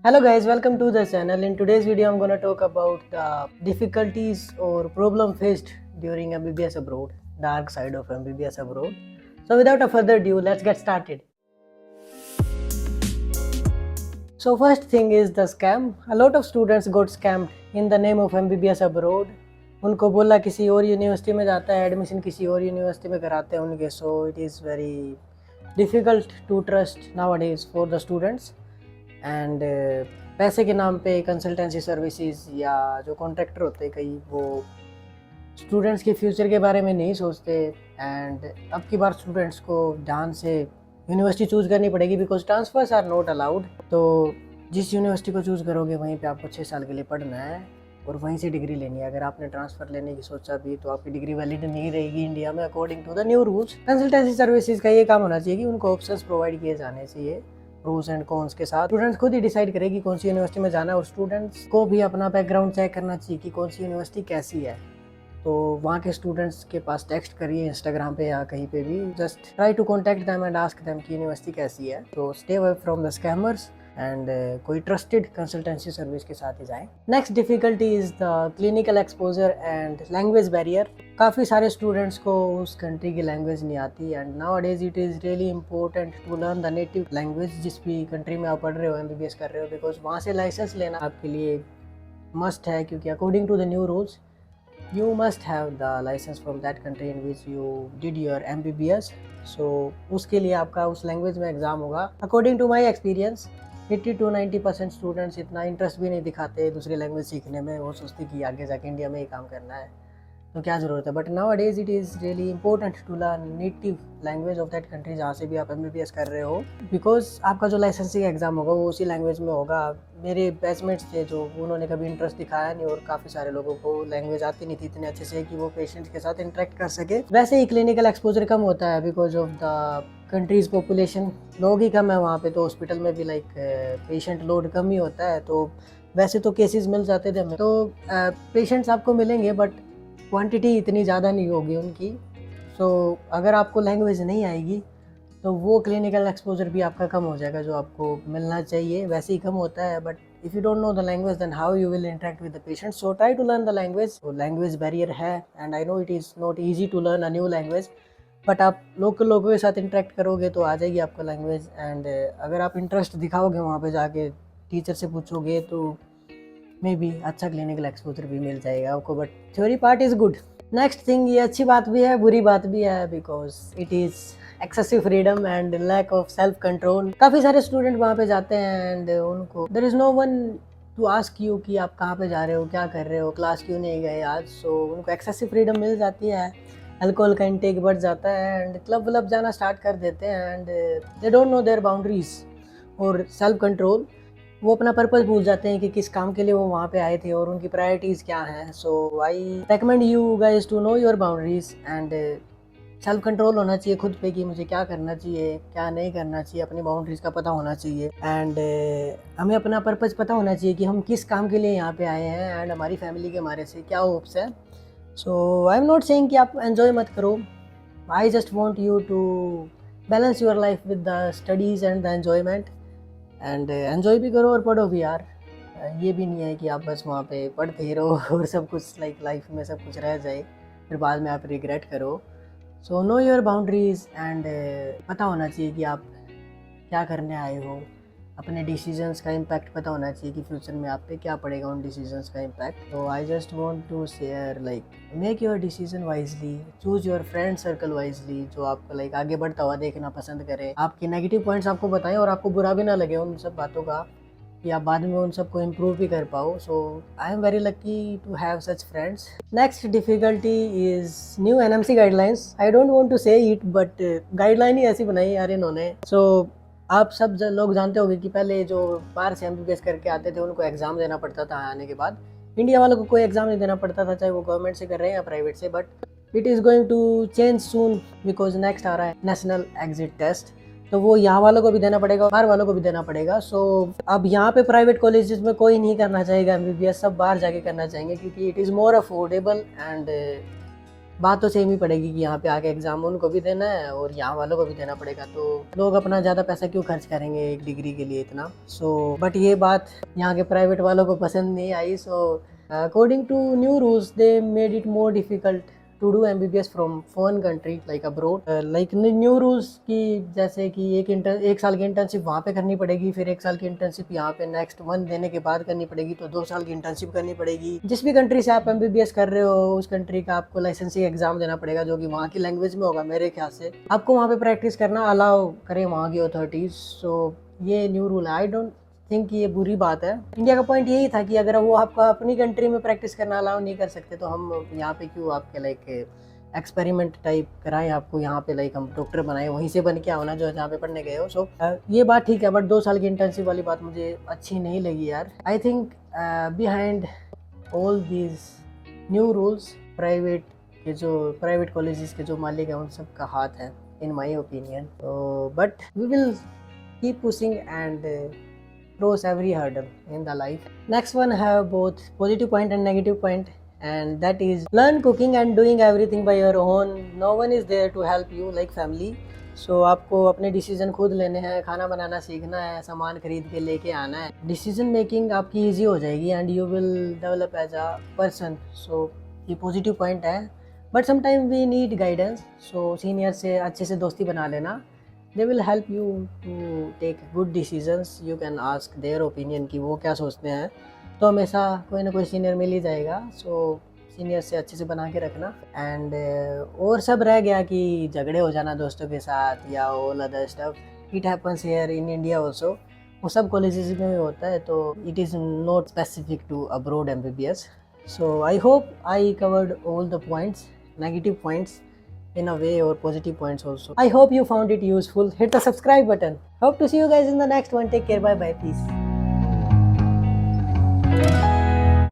Hello guys, welcome to the channel. In today's video, I'm gonna talk about the difficulties or problem faced during MBBS abroad, dark side of MBBS abroad. So without a further ado, let's get started. So first thing is the scam. A lot of students got scammed in the name of MBBS abroad. उनको बोला किसी और university में जाता है, admission किसी और university में कराते हैं उनके. So it is very difficult to trust nowadays for the students. And पैसे के नाम पे कंसल्टेंसी सर्विसेज या जो कॉन्ट्रैक्टर होते हैं कई, वो स्टूडेंट्स के फ्यूचर के बारे में नहीं सोचते. एंड अब की बार स्टूडेंट्स को ध्यान से यूनिवर्सिटी चूज़ करनी पड़ेगी because transfers are not allowed. तो जिस यूनिवर्सिटी को चूज़ करोगे वहीं पे आपको 6 साल के लिए पढ़ना है और वहीं से डिग्री लेनी है. अगर आपने ट्रांसफ़र लेने की सोचा भी तो आपकी डिग्री वैलिड नहीं रहेगी इंडिया में according to the new rules. Consultancy services का ये काम होना चाहिए कि उनको ऑप्शंस प्रोवाइड किए जाने चाहिए प्रोज एंड कॉन्स के साथ. स्टूडेंट्स खुद ही डिसाइड करेगी कौन सी यूनिवर्सिटी में जाना है और स्टूडेंट्स को भी अपना बैकग्राउंड चेक करना चाहिए कि कौन सी यूनिवर्सिटी कैसी है. तो वहाँ के स्टूडेंट्स के पास टेक्स्ट करिए इंस्टाग्राम पे या कहीं पे भी, just try to contact them and ask them कि यूनिवर्सिटी कैसी है. तो stay away from the scammers and कोई ट्रस्टेड कंसल्टेंसी सर्विस के साथ ही जाएं. Next difficulty is the clinical exposure and language barrier. काफ़ी सारे स्टूडेंट्स को उस कंट्री की लैंग्वेज नहीं आती and nowadays it is really important to learn the native language जिस भी कंट्री में आप पढ़ रहे हो, MBBS कर रहे हो, बिकॉज वहाँ से लाइसेंस लेना आपके लिए मस्ट है. क्योंकि according to the new rules you must have the license from that country in which you did your MBBS. So उसके लिए आपका उस लैंग्वेज में एग्ज़ाम होगा. According to my experience 80 to 90% students इतना इंटरेस्ट भी नहीं दिखाते दूसरी लैंग्वेज सीखने में. वो सोचते कि आगे जाके इंडिया में ही काम करना है तो क्या ज़रूरत है. But nowadays it is really important to learn native language of that country जहाँ से भी आप MBBS कर रहे हो, बिकॉज आपका जो लाइसेंसिंग एग्ज़ाम होगा वो उसी लैंग्वेज में होगा. मेरे बैचमेट्स थे जो उन्होंने कभी इंटरेस्ट दिखाया नहीं और काफ़ी सारे लोगों को लैंग्वेज आती नहीं थी इतने अच्छे से कि वो पेशेंट्स के साथ इंटरेक्ट कर सके. वैसे ही क्लिनिकल एक्सपोजर कम होता है because of the countries population. लोग ही कम है वहाँ पे, तो हॉस्पिटल में भी लाइक पेशेंट लोड कम ही होता है. तो वैसे तो केसेस मिल जाते थे हमें, तो पेशेंट्स आपको मिलेंगे बट क्वांटिटी इतनी ज़्यादा नहीं होगी उनकी. सो अगर आपको लैंग्वेज नहीं आएगी तो वो क्लिनिकल एक्सपोजर भी आपका कम हो जाएगा जो आपको मिलना चाहिए. वैसे ही कम होता है, but if you don't know the language then how you will interact with the patient. So try to learn the language. तो लैंग्वेज बैरियर है and I know it is not easy to learn a new language, but आप local लोगों के साथ interact करोगे तो आ जाएगी आपको लैंग्वेज. एंड अगर आप इंटरेस्ट दिखाओगे वहाँ पे जाके टीचर से पूछोगे तो मे बी अच्छा क्लिनिकल एक्सपोजर भी मिल जाएगा आपको. But theory part is good. Next thing, ये अच्छी बात भी है बुरी बात भी है because it is excessive freedom and lack of self control. काफ़ी सारे स्टूडेंट वहाँ पे जाते हैं एंड उनको there is no one to ask you कि आप कहाँ पे जा रहे हो, क्या कर रहे हो, क्लास क्यों नहीं गए आज. सो उनको एक्सेसिव फ्रीडम मिल जाती है, अल्कोहल का इंटेक बढ़ जाता है एंड क्लब व्लब जाना स्टार्ट कर देते हैं and they don't know their boundaries और सेल्फ कंट्रोल. वो अपना पर्पस भूल जाते हैं कि किस काम के लिए वो वहाँ पे आए थे और उनकी प्रायोरिटीज़ क्या हैं. So I recommend you guys to know your boundaries and self control होना चाहिए खुद पे कि मुझे क्या करना चाहिए क्या नहीं करना चाहिए. अपनी बाउंड्रीज़ का पता होना चाहिए एंड हमें अपना पर्पस पता होना चाहिए कि हम किस काम के लिए यहाँ पे आए हैं एंड हमारी फैमिली के हमारे से क्या होप्स है. So I am not saying कि आप एन्जॉय मत करो. I just want you to balance your life with the studies and the enjoyment. And enjoy भी करो और पढ़ो भी यार. ये भी नहीं है कि आप बस वहाँ पे पढ़ते ही रहो और सब कुछ लाइक लाइफ में सब कुछ रह जाए फिर बाद में आप रिग्रेट करो. So know your boundaries and पता होना चाहिए कि आप क्या करने आए हो. अपने डिसीजंस का इम्पैक्ट पता होना चाहिए कि फ्यूचर में आप पे क्या पड़ेगा उन डिसीजंस का इम्पैक्ट. तो I just want to share like make your decision wisely, choose your friend circle wisely जो आपको लाइक आगे बढ़ता हुआ देखना पसंद करे, आपके नेगेटिव पॉइंट्स आपको बताएं और आपको बुरा भी ना लगे उन सब बातों का कि आप बाद में उन सबको इम्प्रूव भी कर पाओ. So I am very lucky to have such friends. Next difficulty is new NMC guidelines. I don't want to say it but guideline ही ऐसी बनाई यार इन्होंने. सो आप सब लोग जानते होंगे कि पहले जो बाहर से MBBS करके आते थे उनको एग्ज़ाम देना पड़ता था आने के बाद. इंडिया वालों को कोई एग्ज़ाम नहीं देना पड़ता था चाहे वो गवर्नमेंट से कर रहे हैं या प्राइवेट से. But it is going to change soon because next आ रहा है नेशनल एग्जिट टेस्ट. तो वो यहाँ वालों को भी देना पड़ेगा, बाहर वालों को भी देना पड़ेगा. सो अब यहाँ पे प्राइवेट कॉलेजेस में कोई नहीं करना चाहेगा MBBS, सब बाहर जाके करना चाहेंगे क्योंकि it is more affordable and बात तो सेम ही पड़ेगी कि यहाँ पे आके एग्जाम उनको भी देना है और यहाँ वालों को भी देना पड़ेगा, तो लोग अपना ज़्यादा पैसा क्यों खर्च करेंगे एक डिग्री के लिए इतना। बट ये बात यहाँ के प्राइवेट वालों को पसंद नहीं आई। According to new rules they made it more difficult to do MBBS from foreign country like abroad. Like new rules की जैसे कि एक साल की इंटर्नशिप वहाँ पे करनी पड़ेगी, फिर 1 साल की इंटर्नशिप यहाँ पे नेक्स्ट 1 देने के बाद करनी पड़ेगी, तो 2 साल की इंटर्नशिप करनी पड़ेगी। जिस भी कंट्री से आप MBBS कर रहे हो उस कंट्री का आपको लाइसेंसिंग एग्जाम देना पड़ेगा, जो कि वहाँ की लैंग्वेज में होगा मेरे ख्याल से। आपको वहाँ पे प्रैक्टिस करना अलाउ करें वहाँ की अथॉरिटीज। ये न्यू रूल है। आई डोंट थिंक ये बुरी बात है। इंडिया का पॉइंट यही था कि अगर वो आपका अपनी कंट्री में प्रैक्टिस करना अलाउ नहीं कर सकते तो हम यहाँ पे क्यों आपके लाइक एक्सपेरिमेंट टाइप कराएं आपको यहाँ पे, लाइक हम डॉक्टर बनाए वहीं से बन के आओ ना जो जहाँ पे पढ़ने गए हो। ये बात ठीक है, बट 2 साल की इंटर्नशिप वाली बात मुझे अच्छी नहीं लगी यार। I think behind all these new rules private colleges के जो मालिक हैं उन सब का हाथ है in my opinion. But we will keep pushing and cross every hurdle in the life. Next one have both positive point and negative point, and that is learn cooking and doing everything by your own. No one is there to help you like family. आपको अपने decision खुद लेने हैं, खाना बनाना सीखना है, सामान खरीद के लेके आना है। डिसीजन मेकिंग आपकी ईजी हो जाएगी and you will develop as a person. ये पॉजिटिव पॉइंट है। But sometime we need guidance. Senior से अच्छे से दोस्ती बना लेना। they will help you to take good decisions. You can ask their opinion कि वो क्या सोचते हैं, तो हमेशा कोई ना कोई सीनियर मिल ही जाएगा। सीनियर से अच्छे से बना के रखना। एंड और सब रह गया कि झगड़े हो जाना दोस्तों के साथ या all other stuff, it happens here in India also. वो सब कॉलेजेस में भी होता है, तो it is not specific to abroad MBBS. I hope I covered all the points, negative points in a way or positive points also. I hope you found it useful. Hit the subscribe button. Hope to see you guys in the next one. Take care. Bye bye. Peace.